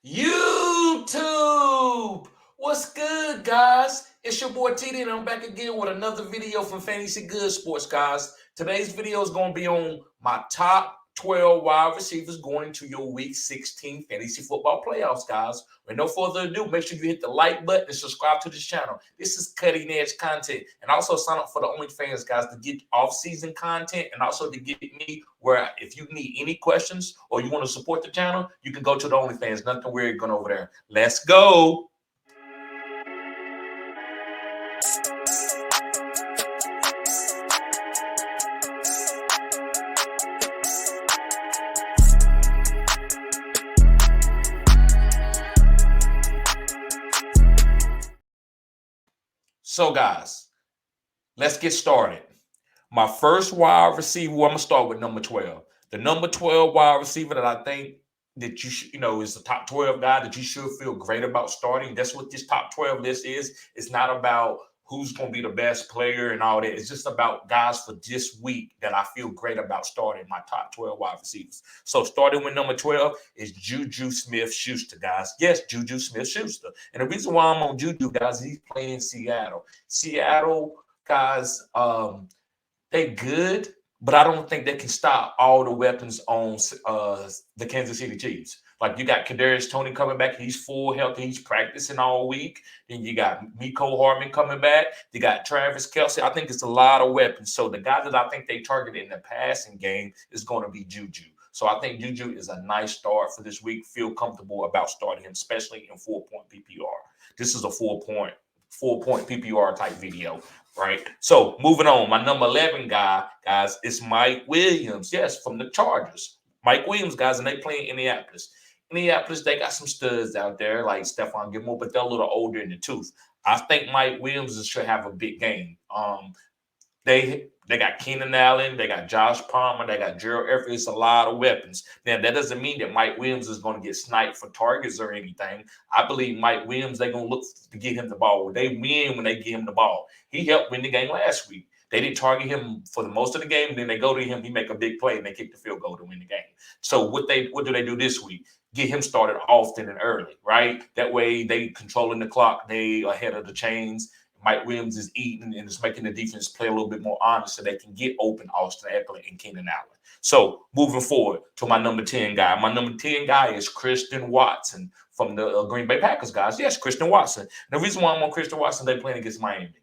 YouTube. What's good, guys? It's your boy TD, and I'm back again with another video from Fantasy Good Sports, guys. Today's video is going to be on my top 12 wide receivers going into your Week 16 fantasy football playoffs, guys. With no further ado, make sure you hit the like button and subscribe to this channel. This is cutting edge content. And also sign up for the OnlyFans, guys, to get off-season content and also to get me where if you need any questions or you want to support the channel, you can go to the OnlyFans. Nothing weird going over there. Let's go. So, guys, let's get started. My first wide receiver, I'm going to start with number 12. The number 12 wide receiver that I think that you should, is the top 12 guy that you should feel great about starting. That's what this top 12 list is. It's not about who's going to be the best player and all that. It's just about guys for this week that I feel great about starting my top 12 wide receivers. So starting with number 12 is Juju Smith-Schuster, guys. Yes, Juju Smith-Schuster. And the reason why I'm on Juju, guys, he's playing Seattle. Seattle, guys, they good, but I don't think they can stop all the weapons on the Kansas City Chiefs. Like you got Kadarius Toney coming back, he's full healthy, he's practicing all week. Then you got Miko Hardman coming back. You got Travis Kelce. I think it's a lot of weapons. So the guy that I think they targeted in the passing game is going to be Juju. So I think Juju is a nice start for this week. Feel comfortable about starting him, especially in 4-point PPR. This is a 4-point PPR type video. Right. So moving on, my number 11 guy, guys, is Mike Williams. Yes, from the Chargers. Mike Williams, guys, and they play in Indianapolis. Indianapolis, they got some studs out there like Stephon Gilmore, but they're a little older in the tooth. I think Mike Williams should have a big game. They got Keenan Allen, they got Josh Palmer, they got Gerald Everett. It's a lot of weapons. Now, that doesn't mean that Mike Williams is going to get sniped for targets or anything. I believe Mike Williams, they're going to look to get him the ball. They win when they get him the ball. He helped win the game last week. They didn't target him for the most of the game. Then they go to him, he make a big play, and they kick the field goal to win the game. So what do they do this week? Get him started often and early, right? That way they controlling the clock. They ahead of the chains. Mike Williams is eating and is making the defense play a little bit more honest so they can get open Austin Ekeler and Keenan Allen. So moving forward to my number 10 guy. My number 10 guy is Christian Watson from the Green Bay Packers, guys. Yes, Christian Watson. And the reason why I'm on Christian Watson, they're playing against Miami.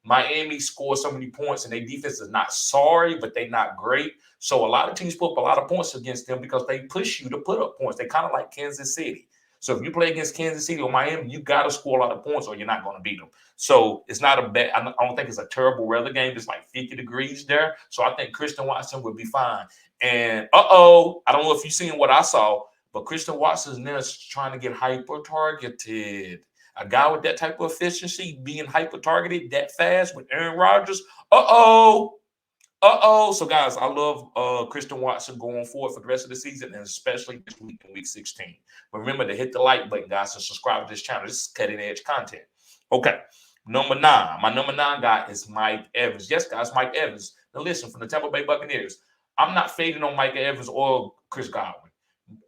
Miami scores so many points, and their defense is not sorry, but they're not great. So a lot of teams put up a lot of points against them because they push you to put up points. They kind of like Kansas City. So if you play against Kansas City or Miami, you got to score a lot of points or you're not going to beat them. So it's not a bad. I don't think it's a terrible weather game. It's like 50 degrees there. So I think Christian Watson would be fine. And I don't know if you've seen what I saw, but Christian Watson is now trying to get hyper targeted. A guy with that type of efficiency being hyper targeted that fast with Aaron Rodgers. So, guys, I love Christian Watson going forward for the rest of the season and especially this week in Week 16. But remember to hit the like button, guys, and subscribe to this channel. This is cutting edge content. Okay, number 9. My number 9 guy is Mike Evans. Yes, guys, Mike Evans. Now, listen, from the Tampa Bay Buccaneers, I'm not fading on Mike Evans or Chris Godwin.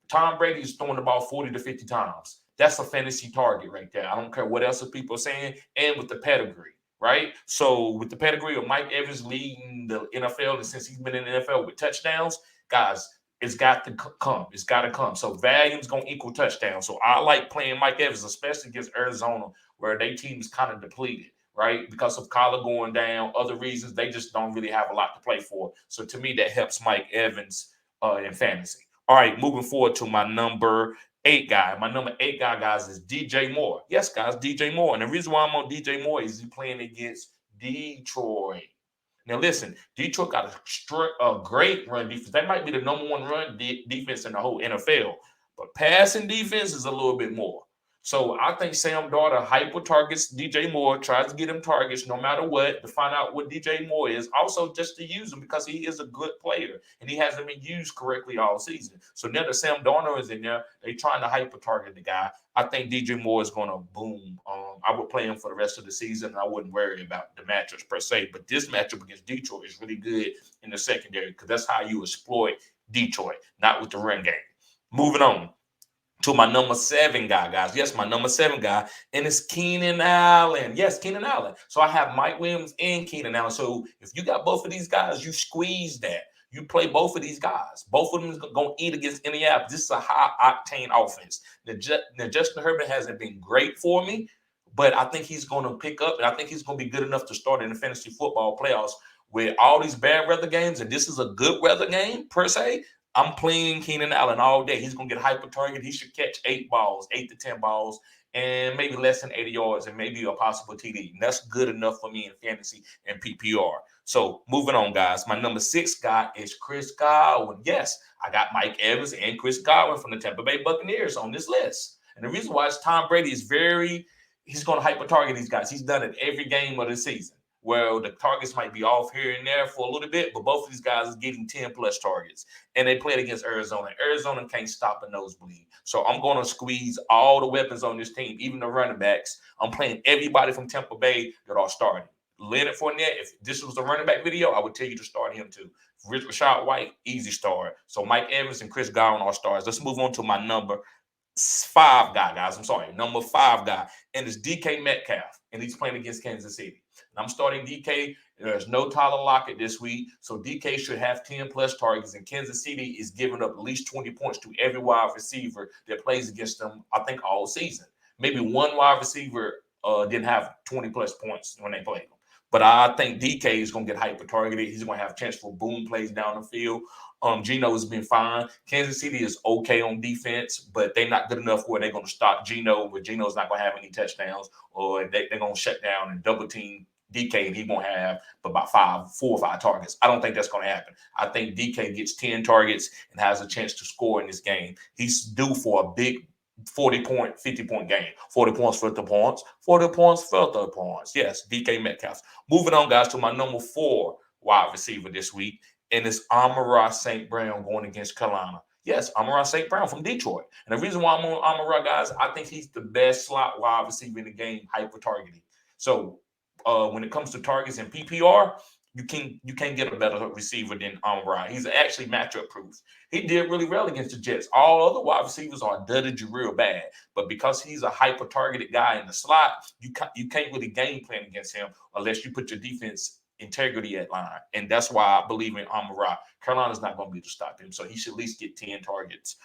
Tom Brady is throwing the ball 40 to 50 times. That's a fantasy target right there. I don't care what else people are saying. And with the pedigree, right? So with the pedigree of Mike Evans leading the NFL, and since he's been in the NFL with touchdowns, guys, it's got to come. It's got to come. So volume's going to equal touchdowns. So I like playing Mike Evans, especially against Arizona, where their team is kind of depleted, right? Because of Kyler going down, other reasons, they just don't really have a lot to play for. So to me, that helps Mike Evans in fantasy. All right, moving forward to my number 8 guy. My number 8 guy, guys, is DJ Moore. Yes, guys, DJ Moore. And the reason why I'm on DJ Moore is he's playing against Detroit. Now, listen, Detroit got a great run defense. They might be the number 1 run defense in the whole NFL. But passing defense is a little bit more. So I think Sam Darnold hyper targets DJ Moore, tries to get him targets no matter what, to find out what DJ Moore is. Also, just to use him because he is a good player and he hasn't been used correctly all season. So now that Sam Darnold is in there, they're trying to hyper target the guy. I think DJ Moore is going to boom. I would play him for the rest of the season, and I wouldn't worry about the matchups per se. But this matchup against Detroit is really good in the secondary because that's how you exploit Detroit, not with the run game. Moving on. to my number 7 guy, guys. Yes, my number 7 guy, and it's Keenan Allen. Yes, Keenan Allen. So I have Mike Williams and Keenan Allen. So if you got both of these guys, you squeeze that. You play both of these guys. Both of them is going to eat against Indianapolis. This is a high octane offense. Now, Justin Herbert hasn't been great for me, but I think he's going to pick up, and I think he's going to be good enough to start in the fantasy football playoffs with all these bad weather games. And this is a good weather game per se. I'm playing Keenan Allen all day. He's going to get hyper target. He should catch 8 to 10 balls, and maybe less than 80 yards and maybe a possible TD. And that's good enough for me in fantasy and PPR. So moving on, guys. My number 6 guy is Chris Godwin. Yes, I got Mike Evans and Chris Godwin from the Tampa Bay Buccaneers on this list. And the reason why is Tom Brady is he's going to hyper target these guys. He's done it every game of the season. Well, the targets might be off here and there for a little bit, but both of these guys are getting 10 plus targets. And they played against Arizona. Arizona can't stop a nosebleed. So I'm going to squeeze all the weapons on this team, even the running backs. I'm playing everybody from Tampa Bay that are starting. Leonard Fournette, if this was a running back video, I would tell you to start him too. Rashad White, easy start. So Mike Evans and Chris Godwin are stars. Let's move on to my number 5 guy, guys. I'm sorry, number 5 guy. And it's DK Metcalf. And he's playing against Kansas City. And I'm starting DK. There's no Tyler Lockett this week. So DK should have 10 plus targets. And Kansas City is giving up at least 20 points to every wide receiver that plays against them, I think, all season. Maybe one wide receiver didn't have 20 plus points when they played them. But I think DK is going to get hyper targeted. He's going to have a chance for boom plays down the field. Geno has been fine. Kansas City is okay on defense, but they're not good enough where they're going to stop Geno, where Geno's not going to have any touchdowns, or they're going to shut down and double team DK, and he won't have about 4 or 5 targets. I don't think that's going to happen. I think DK gets 10 targets and has a chance to score in this game. He's due for a big 40-point, 50-point game. 40 points, 50 points. 40 points, 50 points. Yes, DK Metcalf. Moving on, guys, to my number 4 wide receiver this week, and it's Amon-Ra St. Brown going against Carolina. Yes, Amon-Ra St. Brown from Detroit. And the reason why I'm on Amon-Ra, guys, I think he's the best slot wide receiver in the game, hyper-targeting. So when it comes to targets and PPR, you can't get a better receiver than Amon-Ra. He's actually matchup proof. He did really well against the Jets. All other wide receivers are dudded you real bad, but because he's a hyper targeted guy in the slot, you can't really game plan against him unless you put your defense integrity at line, and that's why I believe in Amon-Ra. Carolina's not going to be able to stop him, so he should at least get 10 targets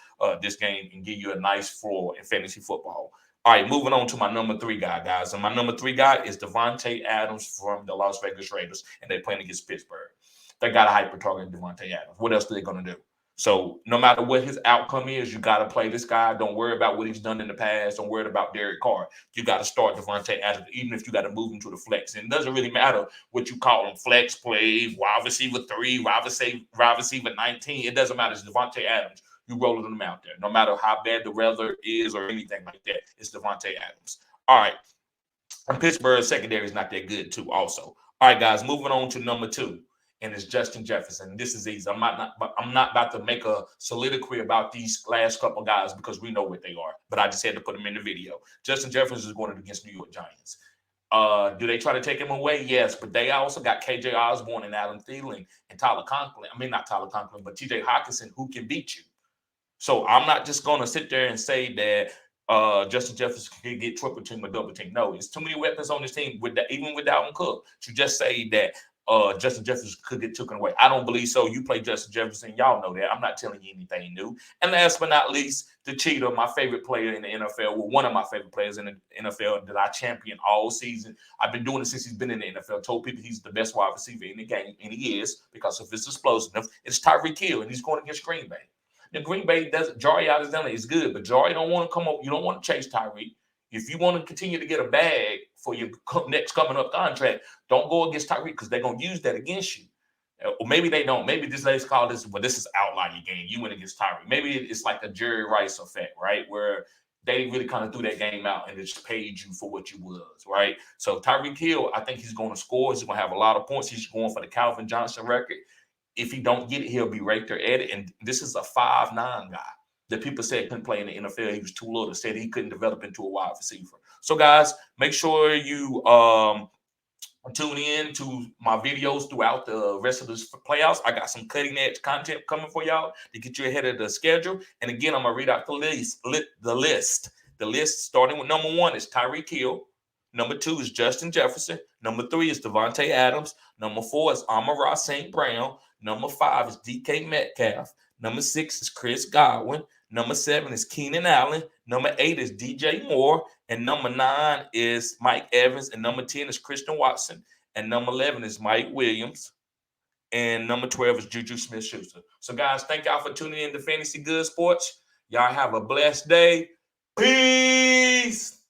this game and give you a nice floor in fantasy football. All right, moving on to my number 3 guy, guys. And my number 3 guy is Davante Adams from the Las Vegas Raiders, and they're playing against Pittsburgh. They got to hyper-target Davante Adams. What else are they going to do? So no matter what his outcome is, you got to play this guy. Don't worry about what he's done in the past. Don't worry about Derek Carr. You got to start Davante Adams, even if you got to move him to the flex. And it doesn't really matter what you call him, flex play, wide receiver 3, wide receiver 19. It doesn't matter. It's Davante Adams. You rolling them out there, no matter how bad the weather is or anything like that. It's Davante Adams. All right. And Pittsburgh's secondary is not that good, too, also. All right, guys, moving on to number 2, and it's Justin Jefferson. This is easy. I'm not about to make a soliloquy about these last couple guys because we know what they are, but I just had to put them in the video. Justin Jefferson is going against New York Giants. Do they try to take him away? Yes, but they also got KJ Osborne and Adam Thielen and Tyler Conklin. I mean, not Tyler Conklin, but TJ Hockenson, who can beat you. So I'm not just going to sit there and say that Justin Jefferson can get triple team or double team. No, it's too many weapons on this team, even with Dalvin Cook, to just say that Justin Jefferson could get taken away. I don't believe so. You play Justin Jefferson. Y'all know that. I'm not telling you anything new. And last but not least, the Cheetah, my favorite player in the NFL, well, one of my favorite players in the NFL that I champion all season. I've been doing it since he's been in the NFL. Told people he's the best wide receiver in the game, and he is, because of his explosiveness. It's Tyreek Hill, and he's going against Green Bay. The Green Bay doesn't. Jari Alexander is good, but Jari don't want to come up. You don't want to chase Tyreek. If you want to continue to get a bag for your next coming up contract, don't go against Tyreek because they're going to use that against you. Or maybe they don't. Maybe this lady's call this, well, this is outlier game. You went against Tyreek. Maybe it's like a Jerry Rice effect, right? Where they really kind of threw that game out and just paid you for what you was, right? So Tyreek Hill, I think he's going to score. He's going to have a lot of points. He's going for the Calvin Johnson record. If he don't get it, he'll be right there at it. And this is a 5'9" guy that people said couldn't play in the NFL. He was too little. Said he couldn't develop into a wide receiver. So, guys, make sure you Tune in to my videos throughout the rest of the playoffs. I got some cutting edge content coming for y'all to get you ahead of the schedule. And again, I'm gonna read out the list. The list starting with number 1 is Tyreek Hill. Number 2 is Justin Jefferson. Number 3 is Devontae Adams. Number 4 is Amon-Ra St. Brown. Number 5 is DK Metcalf. Number 6 is Chris Godwin. Number 7 is Keenan Allen. Number 8 is DJ Moore. And number 9 is Mike Evans. And number 10 is Christian Watson. And number 11 is Mike Williams. And number 12 is Juju Smith-Schuster. So, guys, thank y'all for tuning in to Fantasy Good Sports. Y'all have a blessed day. Peace.